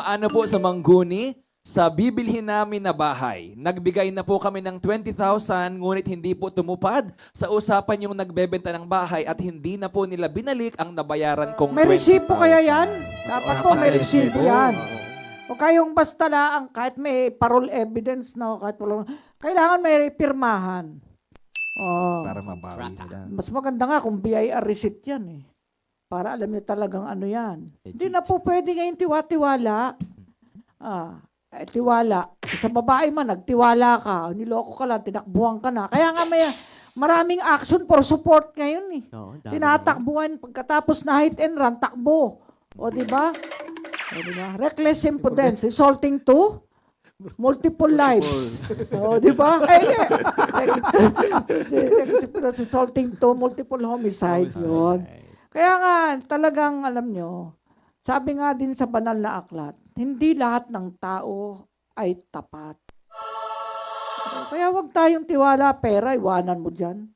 paano po sa Mangguni? Sa bibilhin namin na bahay. Nagbigay na po kami ng 20,000 ngunit hindi po tumupad sa usapan yung nagbebenta ng bahay at hindi na po nila binalik ang nabayaran kong May 20,000. resibo kaya yan? Dapat po may resibo yan. Oo. O kayong basta lang, kahit may parole evidence, no, kahit walang, kailangan may pirmahan. Oh. Para mabawi nila. Mas maganda nga kung BIR receipt yan eh. Para alam niyo talagang ano yan. Hindi na po pwede ngayon tiwa-tiwala. Tiwala. Sa babae man, nagtiwala ka. Niloko ka lang, tinakbuhan ka na. Kaya nga may maraming action for support ngayon eh. Tinatakbuhan. Pagkatapos na hit and run, takbo. O diba? Reckless impudence. Resulting to multiple lives. O diba? Resulting to multiple homicide. Yun. Kaya nga, talagang alam nyo, sabi nga din sa banal na aklat, hindi lahat ng tao ay tapat. Kaya wag tayong tiwala, pera, iwanan mo dyan.